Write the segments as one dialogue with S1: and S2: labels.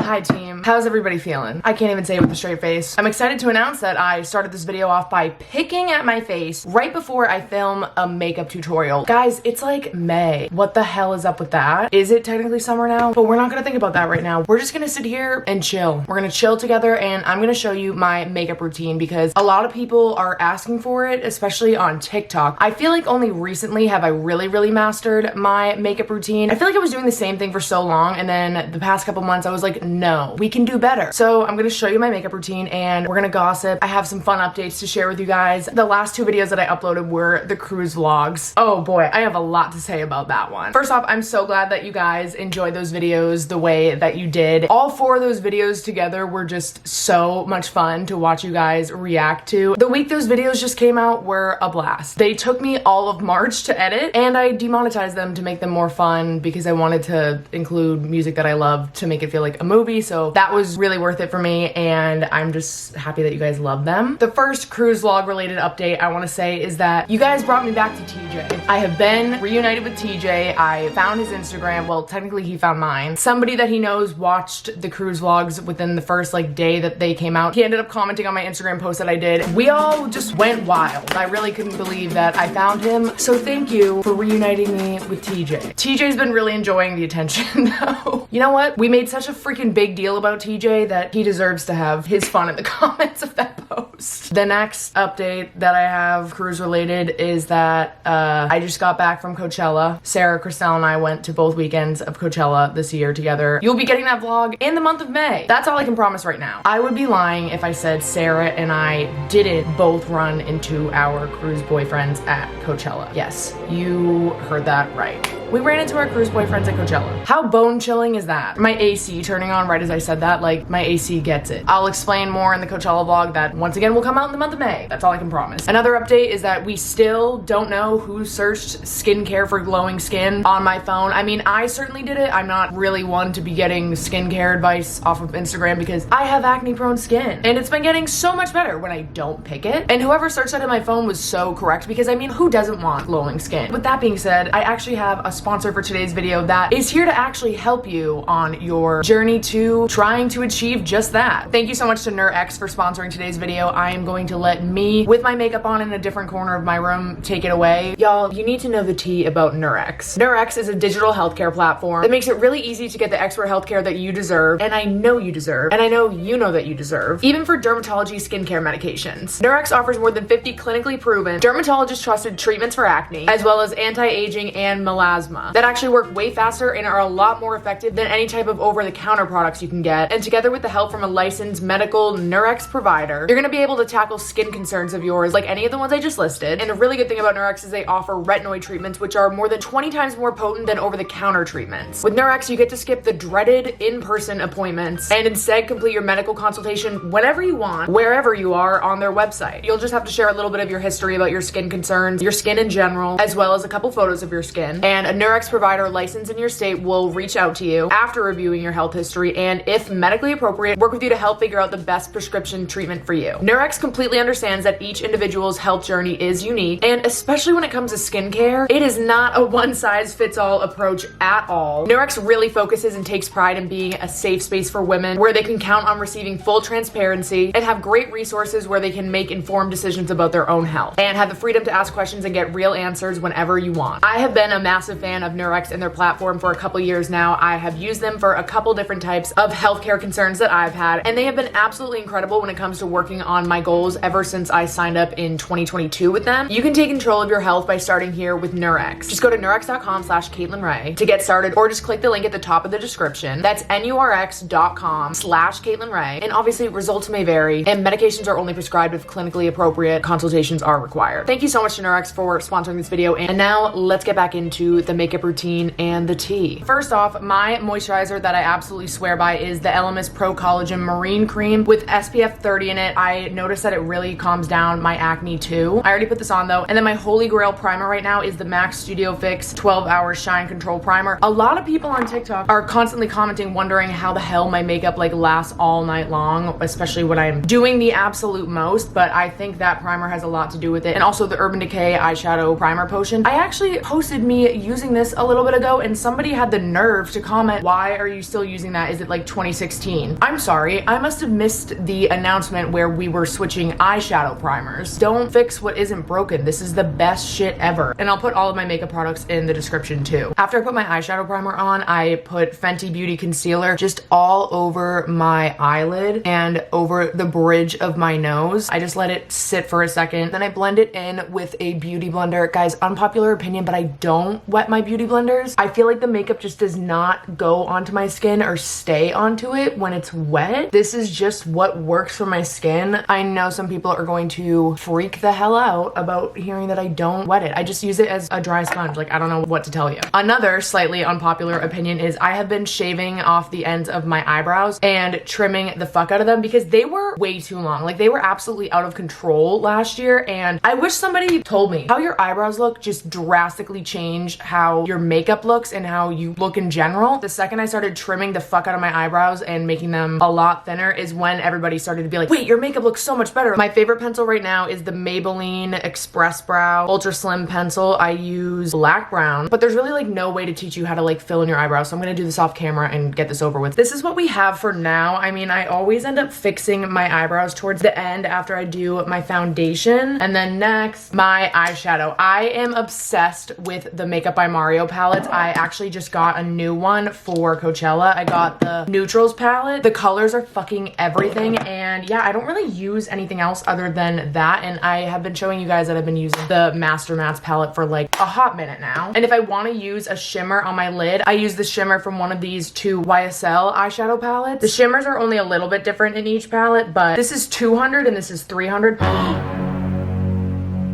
S1: Hi team, how's everybody feeling? I can't even say it with a straight face. I'm excited to announce that I started this video off by picking at my face right before I film a makeup tutorial. Guys, it's like May. What the hell is up with that? Is it technically summer now? But we're not gonna think about that right now. We're just gonna sit here and chill. We're gonna chill together and I'm gonna show you my makeup routine because a lot of people are asking for it, especially on TikTok. I feel like only recently have I really mastered my makeup routine. I feel like I was doing the same thing for so long and then the past couple months I was like, no, we can do better. So I'm gonna show you my makeup routine and we're gonna gossip. I have some fun updates to share with you guys. The last two videos that I uploaded were the cruise vlogs. Oh boy, I have a lot to say about that one. First off, I'm so glad that you guys enjoyed those videos the way that you did. All four of those videos together were just so much fun to watch you guys react to. The week those videos just came out were a blast. They took me all of March to edit and I demonetized them to make them more fun because I wanted to include music that I love to make it feel like a movie. So that was really worth it for me and I'm just happy that you guys love them. The first cruise vlog related update I want to say is that you guys brought me back to TJ. I have been reunited with TJ. I found his Instagram. Well, technically he found mine. Somebody that he knows watched the cruise vlogs within the first day that they came out. He ended up commenting on my Instagram post that I did. We all just went wild. I really couldn't believe that I found him. So thank you for reuniting me with TJ. TJ's been really enjoying the attention though. You know what? We made such a freaking big deal about TJ that he deserves to have his fun in the comments of that post. The next update that I have cruise related is that I just got back from Coachella. Sarah, Christelle, and I went to both weekends of Coachella this year together. You'll be getting that vlog in the month of May. That's all I can promise right now. I would be lying if I said Sarah and I didn't both run into our cruise boyfriends at Coachella. Yes, you heard that right. We ran into our cruise boyfriends at Coachella. How bone chilling is that? My AC turning on right as I said that, like my AC gets it. I'll explain more in the Coachella vlog that once again will come out in the month of May. That's all I can promise. Another update is that we still don't know who searched skincare for glowing skin on my phone. I mean, I certainly did it. I'm not really one to be getting skincare advice off of Instagram because I have acne prone skin and it's been getting so much better when I don't pick it. And whoever searched that in my phone was so correct because I mean, who doesn't want glowing skin? With that being said, I actually have a sponsor for today's video that is here to actually help you on your journey to trying to achieve just that. Thank you so much to nurx for sponsoring today's video. I am going to let me, with my makeup on in a different corner of my room, take it away. Y'all, you need to know the tea about nurx. Nurx is a digital healthcare platform that makes it really easy to get the expert healthcare that you deserve, and I know you deserve, and I know you know that you deserve, even for dermatology skincare medications. Nurx offers more than 50 clinically proven, dermatologist-trusted treatments for acne, as well as anti-aging and melasma that actually work way faster and are a lot more effective than any type of over-the-counter products you can get. And together with the help from a licensed medical nurx provider, you're gonna be able to tackle skin concerns of yours like any of the ones I just listed. And a really good thing about nurx is they offer retinoid treatments, which are more than 20 times more potent than over-the-counter treatments. With nurx, you get to skip the dreaded in-person appointments and instead complete your medical consultation whenever you want, wherever you are on their website. You'll just have to share a little bit of your history about your skin concerns, your skin in general, as well as a couple photos of your skin. And a nurx provider licensed in your state will reach out to you after reviewing your health history and, if medically appropriate, work with you to help figure out the best prescription treatment for you. Nurx completely understands that each individual's health journey is unique, and especially when it comes to skincare, it is not a one-size-fits-all approach at all. Nurx really focuses and takes pride in being a safe space for women where they can count on receiving full transparency and have great resources where they can make informed decisions about their own health and have the freedom to ask questions and get real answers whenever you want. I have been a massive fan of nurx and their platform for a couple years now. I have used them for a couple different types of healthcare concerns that I've had, and they have been absolutely incredible when it comes to working on my goals ever since I signed up in 2022 with them. You can take control of your health by starting here with nurx. Just go to nurx.com/caitlynrae to get started, or just click the link at the top of the description. That's nurx.com/caitlynrae. And obviously results may vary and medications are only prescribed if clinically appropriate consultations are required. Thank you so much to nurx for sponsoring this video, and now let's get back into the makeup routine and the tea. First off, my moisturizer that I absolutely swear by is the Elemis Pro Collagen Marine Cream with SPF 30 in it. I noticed that it really calms down my acne too. I already put this on though. And then my holy grail primer right now is the MAC Studio Fix 12 Hour Shine Control Primer. A lot of people on TikTok are constantly commenting, wondering how the hell my makeup lasts all night long, especially when I'm doing the absolute most, but I think that primer has a lot to do with it. And also the Urban Decay eyeshadow primer potion. I actually posted me using using this a little bit ago and somebody had the nerve to comment, why are you still using that? Is it like 2016? I'm sorry, I must have missed the announcement where we were switching eyeshadow primers. Don't fix what isn't broken. This is the best shit ever. And I'll put all of my makeup products in the description too. After I put my eyeshadow primer on, I put Fenty Beauty concealer just all over my eyelid and over the bridge of my nose. I just let it sit for a second. Then I blend it in with a beauty blender. Guys, unpopular opinion, but I don't wet my beauty blenders. I feel like the makeup just does not go onto my skin or stay onto it when it's wet. This is just what works for my skin. I know some people are going to freak the hell out about hearing that I don't wet it. I just use it as a dry sponge. Like, I don't know what to tell you. Another slightly unpopular opinion is I have been shaving off the ends of my eyebrows and trimming the fuck out of them because they were way too long. Like, they were absolutely out of control last year, and I wish somebody told me how your eyebrows look just drastically change how your makeup looks and how you look in general. The second I started trimming the fuck out of my eyebrows and making them a lot thinner is when everybody started to be like, wait, your makeup looks so much better. My favorite pencil right now is the Maybelline Express Brow Ultra Slim pencil. I use black brown, but there's really like no way to teach you how to like fill in your eyebrows, so I'm gonna do this off camera and get this over with. This is what we have for now. I mean, I always end up fixing my eyebrows towards the end after I do my foundation. And then next, my eyeshadow. I am obsessed with the Makeup by Mario palettes. I actually just got a new one for Coachella. I got the Neutrals palette. The colors are fucking everything, and yeah, I don't really use anything else other than that, and I have been showing you guys that I've been using the Master Mattes palette for like a hot minute now. And if I want to use a shimmer on my lid, I use the shimmer from one of these two YSL eyeshadow palettes. The shimmers are only a little bit different in each palette, but this is 200 and this is 300.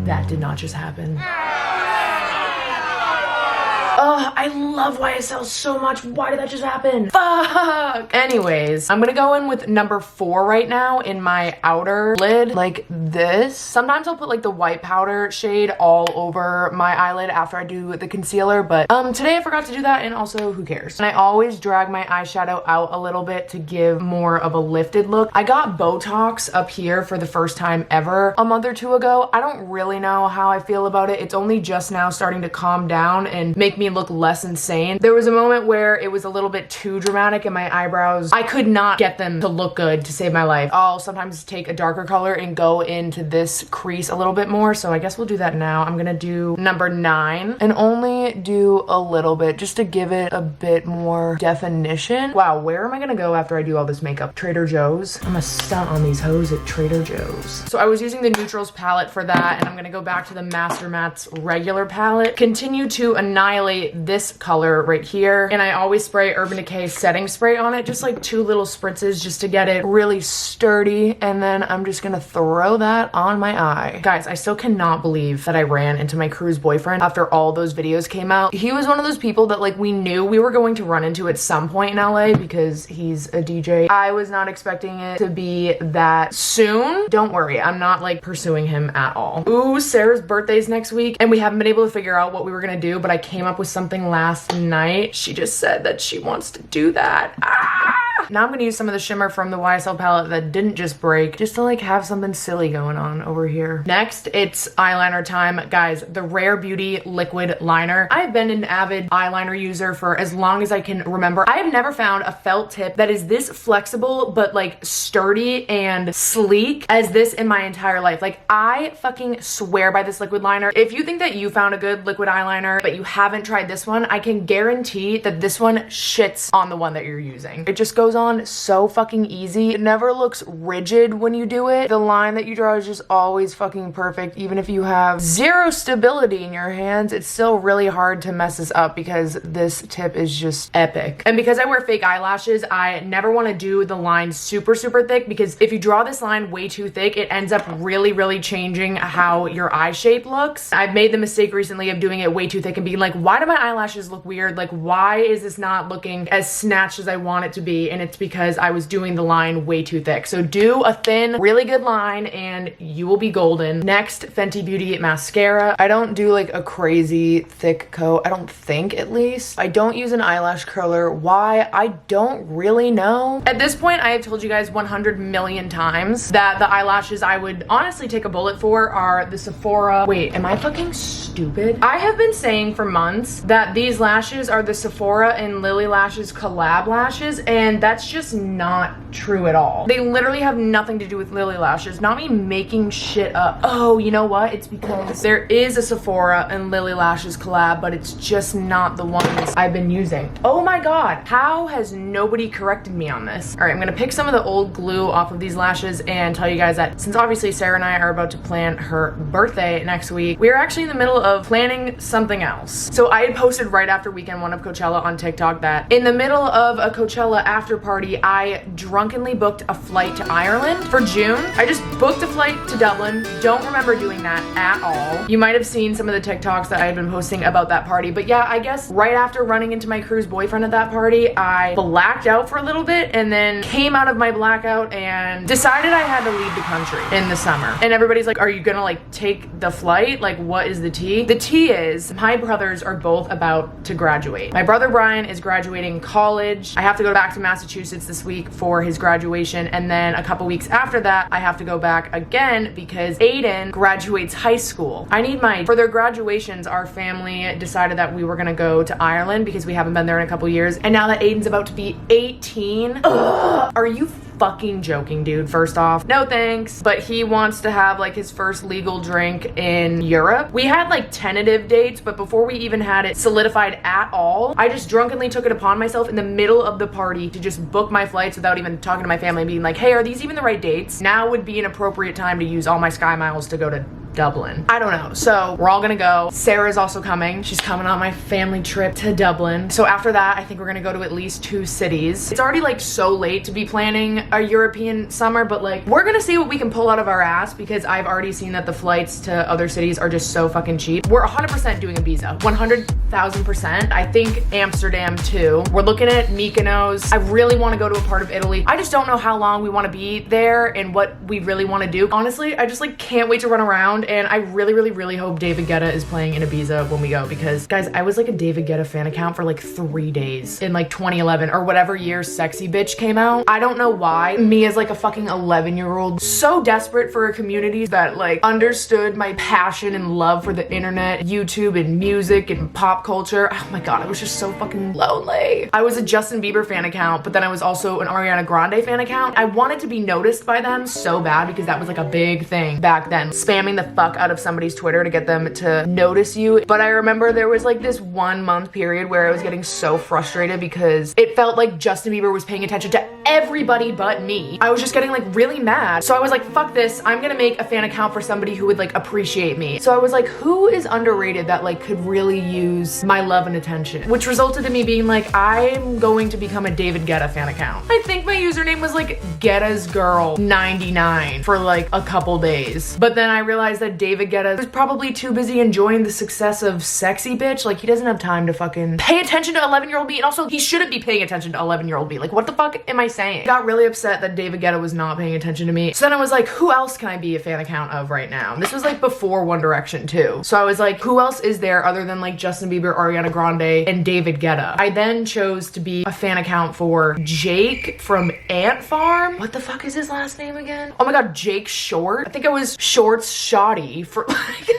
S1: That did not just happen. Oh, I love YSL so much. Why did that just happen? Fuck! Anyways, I'm gonna go in with number 4 right now in my outer lid, like this. Sometimes I'll put like the white powder shade all over my eyelid after I do the concealer, but today I forgot to do that, and also who cares? And I always drag my eyeshadow out a little bit to give more of a lifted look. I got Botox up here for the first time ever a month or two ago. I don't really know how I feel about it. It's only just now starting to calm down and make me look less insane. There was a moment where it was a little bit too dramatic and my eyebrows, I could not get them to look good to save my life. I'll sometimes take a darker color and go into this crease a little bit more, so I guess we'll do that now. I'm gonna do number 9 and only do a little bit just to give it a bit more definition. Wow, where am I gonna go after I do all this makeup? Trader Joe's? I'm gonna stunt on these hoes at Trader Joe's. So I was using the Neutrals palette for that, and I'm gonna go back to the Master Matte's regular palette. Continue to annihilate this color right here, and I always spray Urban Decay setting spray on it, just like 2 little spritzes just to get it really sturdy, and then I'm just gonna throw that on my eye. Guys, I still cannot believe that I ran into my cruise boyfriend after all those videos came out. He was one of those people that like we knew we were going to run into at some point in LA because he's a DJ. I was not expecting it to be that soon. Don't worry, I'm not like pursuing him at all. Ooh, Sarah's birthday's next week, and we haven't been able to figure out what we were gonna do, but I came up with something last night. She just said that she wants to do that. Now I'm gonna use some of the shimmer from the YSL palette that didn't just break, just to like have something silly going on over here. Next, it's eyeliner time. Guys, the Rare Beauty liquid liner. I've been an avid eyeliner user for as long as I can remember. I have never found a felt tip that is this flexible but like sturdy and sleek as this in my entire life. Like, I fucking swear by this liquid liner. If you think that you found a good liquid eyeliner but you haven't tried this one, I can guarantee that this one shits on the one that you're using. It just goes on so fucking easy. It never looks rigid when you do it. The line that you draw is just always fucking perfect. Even if you have zero stability in your hands, it's still really hard to mess this up because this tip is just epic. And because I wear fake eyelashes, I never want to do the line super thick, because if you draw this line way too thick, it ends up really changing how your eye shape looks. I've made the mistake recently of doing it way too thick and being like, why do my eyelashes look weird? Like, why is this not looking as snatched as I want it to be? And and it's because I was doing the line way too thick. So do a thin, really good line and you will be golden. Next, Fenty Beauty mascara. I don't do like a crazy thick coat, I don't think, at least. I don't use an eyelash curler. Why? I don't really know. At this point, I have told you guys 100 million times that the eyelashes I would honestly take a bullet for are the Sephora. Wait, am I fucking stupid? I have been saying for months that these lashes are the Sephora and Lily Lashes collab lashes, and that's just not true at all. They literally have nothing to do with Lily Lashes, not me making shit up. Oh, you know what? It's because there is a Sephora and Lily Lashes collab, but it's just not the ones I've been using. Oh my god, how has nobody corrected me on this? All right, I'm gonna pick some of the old glue off of these lashes and tell you guys that since obviously Sarah and I are about to plan her birthday next week, we are actually in the middle of planning something else. So I had posted right after weekend one of Coachella on TikTok that in the middle of a Coachella after party, I drunkenly booked a flight to Ireland for June. I just booked a flight to Dublin. Don't remember doing that at all. You might have seen some of the TikToks that I had been posting about that party, but yeah, I guess right after running into my cruise boyfriend at that party, I blacked out for a little bit and then came out of my blackout and decided I had to leave the country in the summer. And everybody's like, are you gonna like take the flight? Like, what is the tea? The tea is my brothers are both about to graduate. My brother Brian is graduating college. I have to go back to Massachusetts this week for his graduation, and then a couple weeks after that I have to go back again because Aiden graduates high school. I need for their graduations, our family decided that we were gonna go to Ireland because we haven't been there in a couple years, and now that Aiden's about to be 18, are you fucking joking, dude? First off, no thanks, but he wants to have like his first legal drink in Europe. We had like tentative dates, but before we even had it solidified at all, I just drunkenly took it upon myself in the middle of the party to just book my flights without even talking to my family and being like, hey, are these even the right dates? Now would be an appropriate time to use all my Sky Miles to go to Dublin. I don't know. So we're all gonna go. Sarah's also coming. She's coming on my family trip to Dublin. So after that, I think we're gonna go to at least 2 cities. It's already like so late to be planning a European summer, but like we're gonna see what we can pull out of our ass because I've already seen that the flights to other cities are just so fucking cheap. We're 100% doing Ibiza. 100,000%. I think Amsterdam too. We're looking at Mykonos. I really want to go to a part of Italy. I just don't know how long we want to be there and what we really want to do. Honestly, I just like can't wait to run around. And I really hope David Guetta is playing in Ibiza when we go, because guys, I was like a David Guetta fan account for like 3 days in like 2011 or whatever year Sexy Bitch came out. I don't know why. Me as like a fucking 11-year-old, so desperate for a community that like understood my passion and love for the internet, YouTube and music and pop culture. Oh my god, I was just so fucking lonely. I was a Justin Bieber fan account, but then I was also an Ariana Grande fan account. I wanted to be noticed by them so bad because that was like a big thing back then. Spamming the fuck out of somebody's Twitter to get them to notice you. But I remember there was like this 1 month period where I was getting so frustrated because it felt like Justin Bieber was paying attention to everybody but me. I was just getting like really mad. So I was like, fuck this, I'm gonna make a fan account for somebody who would like appreciate me. So I was like, who is underrated that like could really use my love and attention? Which resulted in me being like, I'm going to become a David Guetta fan account. I think my username was like Guetta's Girl 99 for like a couple days. But then I realized that David Guetta was probably too busy enjoying the success of Sexy Bitch. Like he doesn't have time to fucking pay attention to 11-year-old me, and also he shouldn't be paying attention to 11-year-old me. Like what the fuck am I saying? I got really upset that David Guetta was not paying attention to me. So then I was like, who else can I be a fan account of right now? And this was like before One Direction too. So I was like, who else is there other than like Justin Bieber, Ariana Grande, and David Guetta? I then chose to be a fan account for Jake from Ant Farm. What the fuck is his last name again? Oh my god, Jake Short. I think it was Shorts Shoddy for like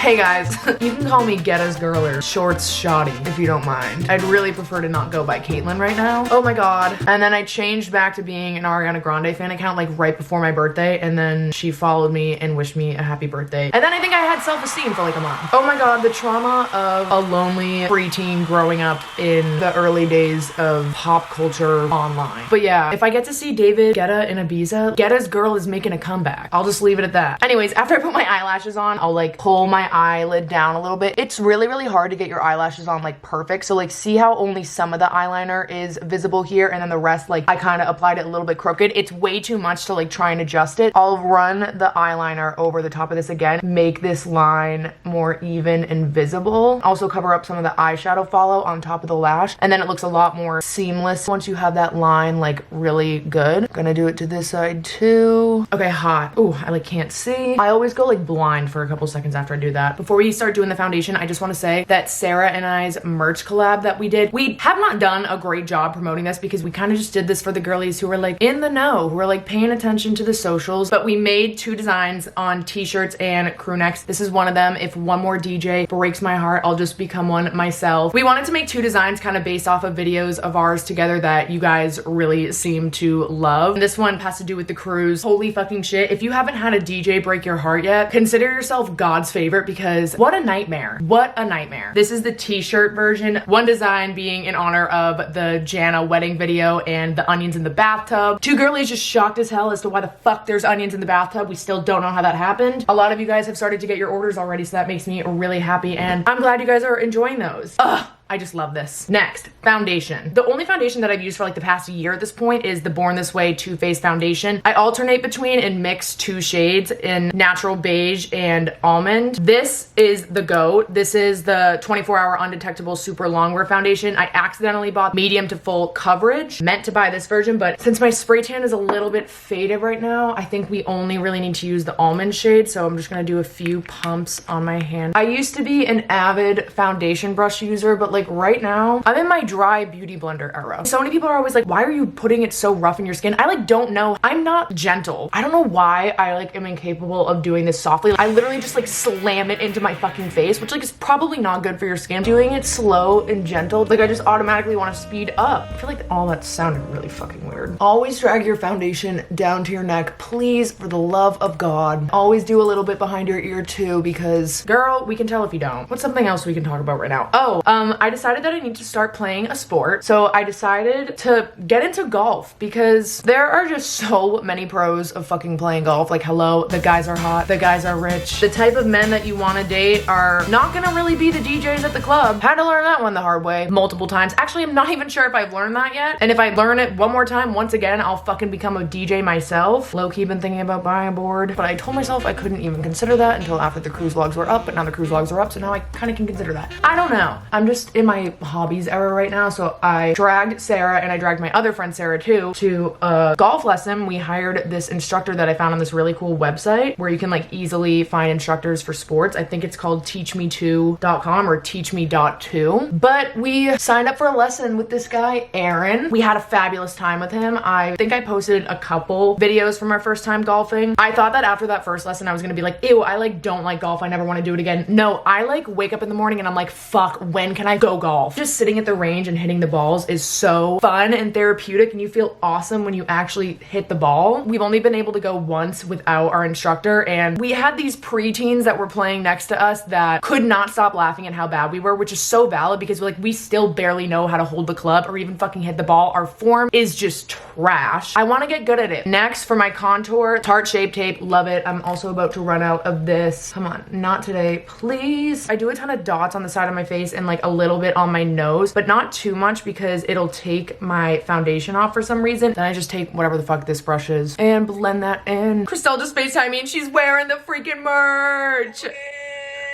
S1: Hey guys, you can call me Guetta's Girl or Shorts Shoddy if you don't mind. I'd really prefer to not go by Caitlyn right now. Oh my god. And then I changed back to being an Ariana Grande fan account like right before my birthday, and then she followed me and wished me a happy birthday. And then I think I had self-esteem for like a month. Oh my god, the trauma of a lonely preteen growing up in the early days of pop culture online. But yeah, if I get to see David Guetta in Ibiza, Guetta's Girl is making a comeback. I'll just leave it at that. Anyways, after I put my eyelashes on, I'll like pull my eyelid down a little bit. It's really, really hard to get your eyelashes on like perfect. So like, see how only some of the eyeliner is visible here and then the rest, like I kind of applied it a little bit crooked. It's way too much to like try and adjust it. I'll run the eyeliner over the top of this again, make this line more even and visible. Also cover up some of the eyeshadow follow on top of the lash, and then it looks a lot more seamless once you have that line like really good. Gonna do it to this side too. Okay, hot. Ooh, I like can't see. I always go like blind for a couple seconds after I do that. Before we start doing the foundation, I just want to say that Sarah and I's merch collab that we did, we have not done a great job promoting this because we kind of just did this for the girlies who were like in the know, who were like paying attention to the socials. But we made 2 designs on t-shirts and crew necks. This is one of them. If one more DJ breaks my heart, I'll just become one myself. We wanted to make 2 designs kind of based off of videos of ours together that you guys really seem to love. And this one has to do with the cruise. Holy fucking shit. If you haven't had a DJ break your heart yet, consider yourself God's favorite, because what a nightmare. What a nightmare. This is the t-shirt version. One design being in honor of the Jana wedding video and the onions in the bathtub. 2 girlies just shocked as hell as to why the fuck there's onions in the bathtub. We still don't know how that happened. A lot of you guys have started to get your orders already, so that makes me really happy, and I'm glad you guys are enjoying those. Ugh. I just love this. Next, foundation. The only foundation that I've used for like the past year at this point is the Born This Way Too Faced foundation. I alternate between and mix 2 shades in natural beige and almond. This is the GOAT. This is the 24-hour undetectable super longwear foundation. I accidentally bought medium to full coverage. Meant to buy this version, but since my spray tan is a little bit faded right now, I think we only really need to use the almond shade, so I'm just gonna do a few pumps on my hand. I used to be an avid foundation brush user, but like right now, I'm in my dry beauty blender era. So many people are always like, why are you putting it so rough in your skin? I like don't know. I'm not gentle. I don't know why I like am incapable of doing this softly. I literally just like slam it into my fucking face, which like is probably not good for your skin. Doing it slow and gentle, like I just automatically want to speed up. I feel like all that sounded really fucking weird. Always drag your foundation down to your neck, please, for the love of God. Always do a little bit behind your ear too, because girl, we can tell if you don't. What's something else we can talk about right now? Oh, I decided that I need to start playing a sport. So I decided to get into golf because there are just so many pros of fucking playing golf. Like, hello, the guys are hot, the guys are rich. The type of men that you want to date are not gonna really be the DJs at the club. Had to learn that one the hard way multiple times. Actually, I'm not even sure if I've learned that yet. And if I learn it one more time, once again, I'll fucking become a DJ myself. Low-key been thinking about buying a board, but I told myself I couldn't even consider that until after the cruise vlogs were up, but now the cruise vlogs are up, so now I kind of can consider that. I don't know. I'm just in my hobbies era right now, so I dragged Sarah and I dragged my other friend Sarah too to a golf lesson. We hired this instructor that I found on this really cool website where you can like easily find instructors for sports. I think it's called teachme2.com or teachme.to. But we signed up for a lesson with this guy Aaron. We had a fabulous time with him. I think I posted a couple videos from our first time golfing. I thought that after that first lesson I was gonna be like, ew, I like don't like golf, I never want to do it again. No, I like wake up in the morning and I'm like, fuck, when can I go golf? Just sitting at the range and hitting the balls is so fun and therapeutic, and you feel awesome when you actually hit the ball. We've only been able to go once without our instructor, and we had these preteens that were playing next to us that could not stop laughing at how bad we were, which is so valid because we still barely know how to hold the club or even fucking hit the ball. Our form is just trash. I want to get good at it. Next, for my contour, Tarte Shape Tape, love it. I'm also about to run out of this. Come on, not today, please. I do a ton of dots on the side of my face and like a little bit on my nose, but not too much because it'll take my foundation off for some reason. Then I just take whatever the fuck this brush is and blend that in. Christelle just FaceTimed me and she's wearing the freaking merch.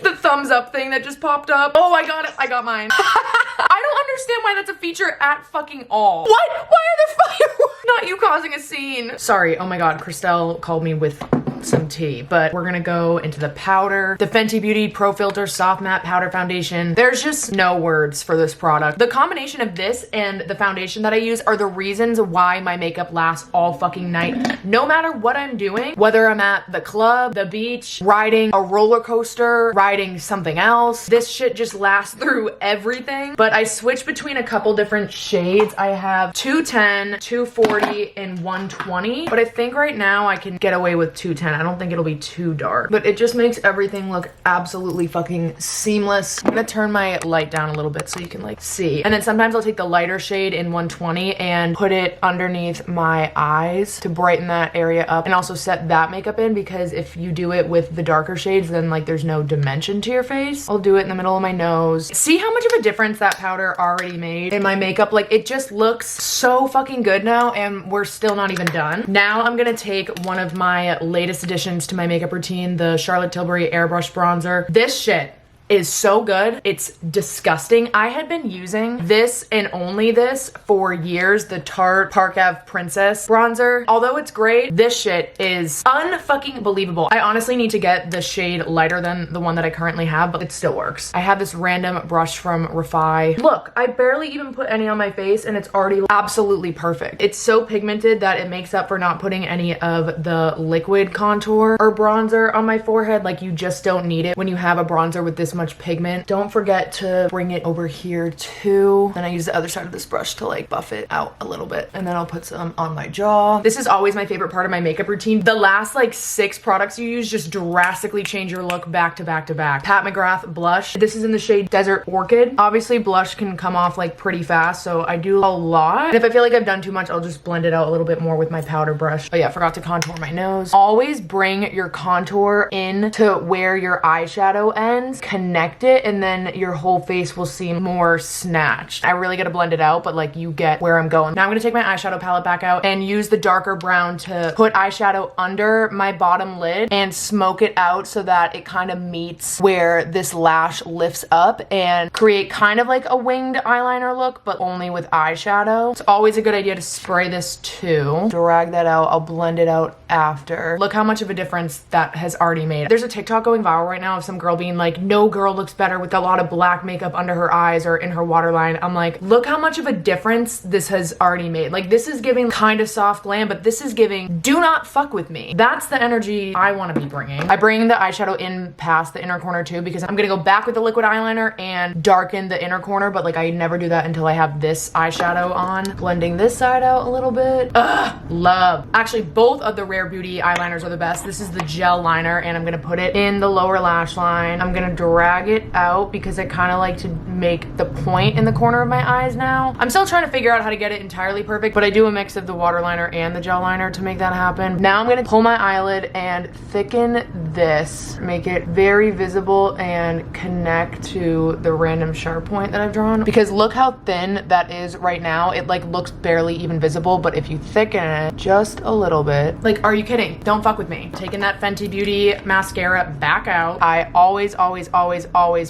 S1: The thumbs up thing that just popped up. Oh, I got it. I got mine. I don't understand why that's a feature at fucking all. What? Why are there fireworks? Not you causing a scene. Sorry. Oh my God. Christelle called me with some tea, but we're gonna go into the powder. The Fenty Beauty Pro Filter Soft Matte Powder Foundation. There's just no words for this product. The combination of this and the foundation that I use are the reasons why my makeup lasts all fucking night. No matter what I'm doing, whether I'm at the club, the beach, riding a roller coaster, riding something else, this shit just lasts through everything. But I switch between a couple different shades. I have 210, 240, and 120, but I think right now I can get away with 210 10. I don't think it'll be too dark, but it just makes everything look absolutely fucking seamless. I'm gonna turn my light down a little bit so you can like see. And then sometimes I'll take the lighter shade in 120 and put it underneath my eyes to brighten that area up and also set that makeup in, because if you do it with the darker shades, then like there's no dimension to your face. I'll do it in the middle of my nose. See how much of a difference that powder already made in my makeup? Like, it just looks so fucking good now, and we're still not even done. Now I'm gonna take one of my latest additions to my makeup routine, the Charlotte Tilbury Airbrush Bronzer. This shit is so good. It's disgusting. I had been using this and only this for years, the Tarte Park Ave Princess bronzer. Although it's great, this shit is unfucking believable. I honestly need to get the shade lighter than the one that I currently have, but it still works. I have this random brush from Refi. Look, I barely even put any on my face and it's already absolutely perfect. It's so pigmented that it makes up for not putting any of the liquid contour or bronzer on my forehead. Like, you just don't need it when you have a bronzer with this much pigment. Don't forget to bring it over here too. Then I use the other side of this brush to like buff it out a little bit, and then I'll put some on my jaw. This is always my favorite part of my makeup routine. The last like 6 products you use just drastically change your look back to back to back. Pat McGrath blush. This is in the shade Desert Orchid. Obviously blush can come off like pretty fast, so I do a lot. And if I feel like I've done too much, I'll just blend it out a little bit more with my powder brush. Oh yeah, forgot to contour my nose. Always bring your contour in to where your eyeshadow ends. Connect it, and then your whole face will seem more snatched. I really gotta blend it out, but like, you get where I'm going. Now I'm gonna take my eyeshadow palette back out and use the darker brown to put eyeshadow under my bottom lid and smoke it out so that it kind of meets where this lash lifts up and create kind of like a winged eyeliner look, but only with eyeshadow. It's always a good idea to spray this too. Drag that out. I'll blend it out after. Look how much of a difference that has already made. There's a TikTok going viral right now of some girl being like, no girl looks better with a lot of black makeup under her eyes or in her waterline. I'm like, look how much of a difference this has already made. Like, this is giving kind of soft glam, but this is giving do not fuck with me. That's the energy I want to be bringing. I bring the eyeshadow in past the inner corner too, because I'm gonna go back with the liquid eyeliner and darken the inner corner, but like, I never do that until I have this eyeshadow on. Blending this side out a little bit. Ugh, love. Actually, both of the Rare Beauty eyeliners are the best. This is the gel liner, and I'm gonna put it in the lower lash line. I'm gonna drag it out because I kind of like to make the point in the corner of my eyes now. I'm still trying to figure out how to get it entirely perfect, but I do a mix of the waterliner and the gel liner to make that happen. Now I'm gonna pull my eyelid and thicken this, make it very visible and connect to the random sharp point that I've drawn, because look how thin that is right now. It like looks barely even visible, but if you thicken it just a little bit, like, are you kidding? Don't fuck with me. Taking that Fenty Beauty mascara back out. I always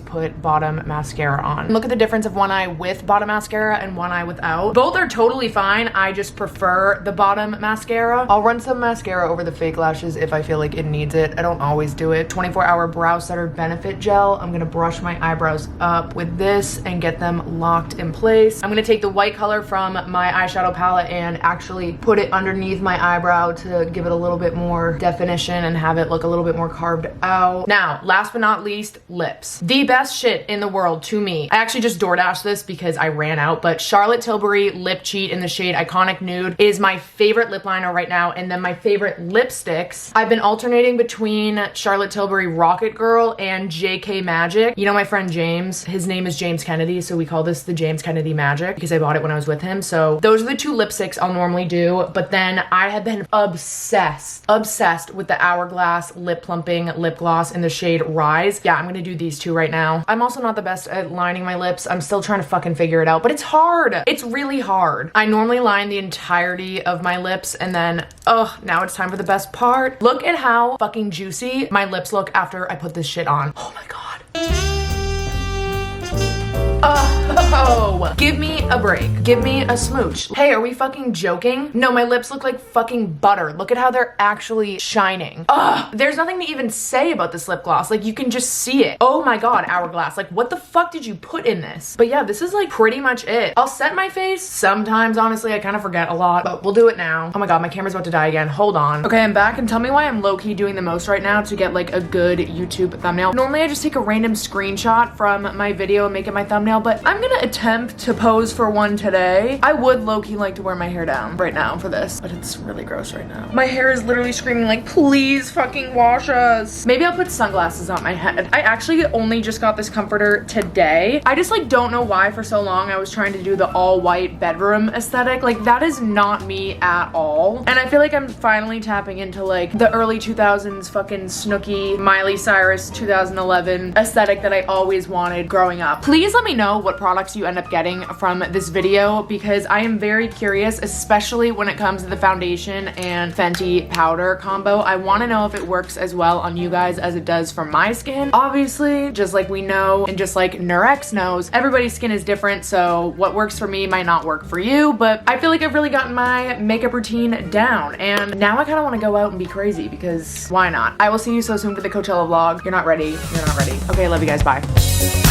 S1: put bottom mascara on. Look at the difference of one eye with bottom mascara and one eye without. Both are totally fine. I just prefer the bottom mascara. I'll run some mascara over the fake lashes if I feel like it needs it. I don't always do it. 24-hour brow setter benefit gel. I'm gonna brush my eyebrows up with this and get them locked in place. I'm gonna take the white color from my eyeshadow palette and actually put it underneath my eyebrow to give it a little bit more definition and have it look a little bit more carved out. Now, last but not least, lips. The best shit in the world to me. I actually just DoorDashed this because I ran out, but Charlotte Tilbury Lip Cheat in the shade Iconic Nude is my favorite lip liner right now, and then my favorite lipsticks. I've been alternating between Charlotte Tilbury Rocket Girl and JK Magic. You know my friend James? His name is James Kennedy, so we call this the James Kennedy Magic because I bought it when I was with him. So those are the 2 lipsticks I'll normally do, but then I have been obsessed with the Hourglass Lip Plumping Lip Gloss in the shade Rise. Yeah, I'm gonna do these 2 right now. I'm also not the best at lining my lips. I'm still trying to fucking figure it out, but it's hard. It's really hard. I normally line the entirety of my lips, and then, now it's time for the best part. Look at how fucking juicy my lips look after I put this shit on. Oh my god. Oh, give me a break. Give me a smooch. Hey, are we fucking joking? No, my lips look like fucking butter. Look at how they're actually shining. Ugh, there's nothing to even say about this lip gloss. Like, you can just see it. Oh my god, Hourglass. Like, what the fuck did you put in this? But yeah, this is like pretty much it. I'll set my face. Sometimes, honestly, I kind of forget a lot, but we'll do it now. Oh my god, my camera's about to die again. Hold on. Okay, I'm back, and tell me why I'm low-key doing the most right now to get like a good YouTube thumbnail. Normally, I just take a random screenshot from my video and make it my thumbnail, but I'm gonna gonna attempt to pose for one today. I would low-key like to wear my hair down right now for this, but it's really gross right now. My hair is literally screaming like, please fucking wash us. Maybe I'll put sunglasses on my head. I actually only just got this comforter today. I just like don't know why for so long I was trying to do the all white bedroom aesthetic. Like that is not me at all. And I feel like I'm finally tapping into like the early 2000s fucking Snooki, Miley Cyrus 2011 aesthetic that I always wanted growing up. Please let me know what products you end up getting from this video because I am very curious, especially when it comes to the foundation and Fenty powder combo. I want to know if it works as well on you guys as it does for my skin. Obviously, just like we know and just like nurx knows, everybody's skin is different, so what works for me might not work for you, but I feel like I've really gotten my makeup routine down and now I kind of want to go out and be crazy because why not? I will see you so soon for the Coachella vlog. You're not ready. You're not ready. Okay, love you guys. Bye.